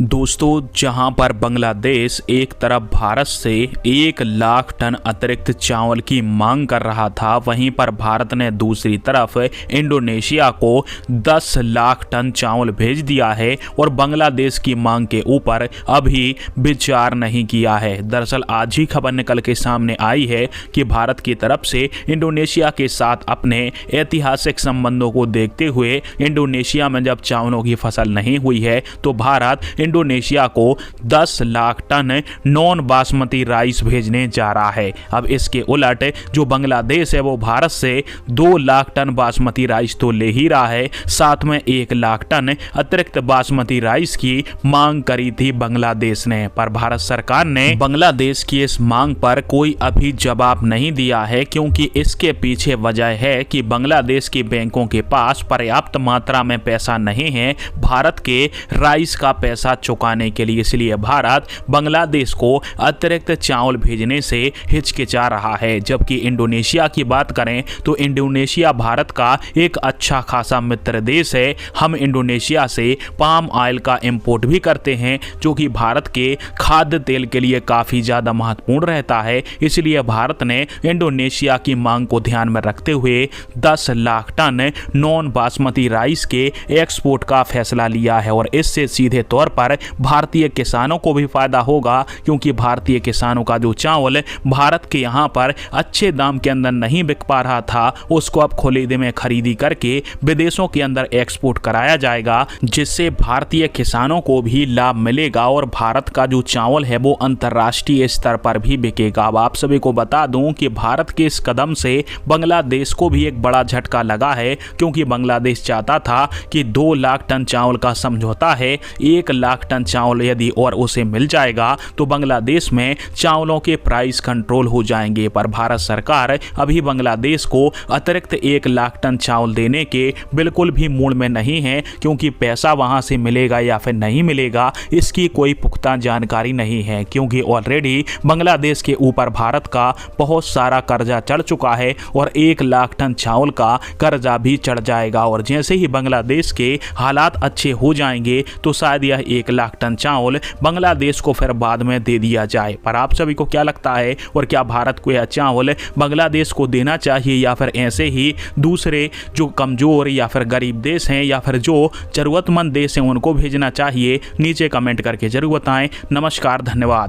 दोस्तों, जहां पर बांग्लादेश एक तरफ भारत से 1 लाख टन अतिरिक्त चावल की मांग कर रहा था, वहीं पर भारत ने दूसरी तरफ इंडोनेशिया को 10 लाख टन चावल भेज दिया है और बांग्लादेश की मांग के ऊपर अभी विचार नहीं किया है। दरअसल आज ही खबर निकल के सामने आई है कि भारत की तरफ से इंडोनेशिया के साथ अपने ऐतिहासिक संबंधों को देखते हुए इंडोनेशिया में जब चावलों की फसल नहीं हुई है तो भारत इंडोनेशिया को 10 lakh ton non basmati rice भेजने जा रहा है। अब इसके उलट जो बांग्लादेश है वो भारत से 2 लाख टन बासमती राइस तो ले ही रहा है, साथ में 1 लाख टन अतिरिक्त बासमती राइस की मांग करी थी बांग्लादेश ने। पर भारत सरकार ने बांग्लादेश की इस मांग पर कोई अभी जवाब नहीं दिया है, क्योंकि इसके पीछे वजह है कि बांग्लादेश की बैंकों के पास पर्याप्त मात्रा में पैसा नहीं है भारत के राइस का पैसा चुकाने के लिए। इसलिए भारत बांग्लादेश को अतिरिक्त चावल भेजने से हिचकिचा रहा है। जबकि इंडोनेशिया की बात करें तो इंडोनेशिया भारत का एक अच्छा खासा मित्र देश है। हम इंडोनेशिया से पाम ऑयल का इंपोर्ट भी करते हैं, जो कि भारत के खाद्य तेल के लिए काफी ज्यादा महत्वपूर्ण रहता है। इसलिए भारत ने इंडोनेशिया की मांग को ध्यान में रखते हुए 10 lakh ton non basmati rice के एक्सपोर्ट का फैसला लिया है। और इससे सीधे तौर पर भारतीय किसानों को भी फायदा होगा, क्योंकि भारतीय किसानों का जो चावल भारत के यहां पर अच्छे दाम के अंदर नहीं बिक पा रहा था, उसको अब खुले में खरीदी करके विदेशों के अंदर एक्सपोर्ट कराया जाएगा, जिससे भारतीय किसानों को भी लाभ मिलेगा और भारत का जो चावल है वो अंतर्राष्ट्रीय स्तर पर भी बिकेगा। अब आप सभी को बता दूं कि भारत के इस कदम से बांग्लादेश को भी एक बड़ा झटका लगा है, क्योंकि बांग्लादेश चाहता था कि 2 लाख टन चावल का समझौता है, 1 लाख टन चावल यदि और उसे मिल जाएगा तो बांग्लादेश में चावलों के प्राइस कंट्रोल हो जाएंगे। पर भारत सरकार अभी बांग्लादेश को अतिरिक्त 1 लाख टन चावल देने के बिल्कुल भी मूड में नहीं है, क्योंकि पैसा वहां से मिलेगा या फिर नहीं मिलेगा इसकी कोई पुख्ता जानकारी नहीं है। क्योंकि ऑलरेडी बांग्लादेश के ऊपर भारत का बहुत सारा कर्जा चढ़ चुका है और 1 लाख टन चावल का कर्जा भी चढ़ जाएगा। और जैसे ही बांग्लादेश के हालात अच्छे हो जाएंगे तो शायद यह 1 लाख टन चावल बांग्लादेश को फिर बाद में दे दिया जाए। पर आप सभी को क्या लगता है, और क्या भारत को यह चावल बांग्लादेश को देना चाहिए या फिर ऐसे ही दूसरे जो कमजोर या फिर गरीब देश हैं या फिर जो जरूरतमंद देश हैं उनको भेजना चाहिए? नीचे कमेंट करके जरूर बताएं। नमस्कार, धन्यवाद।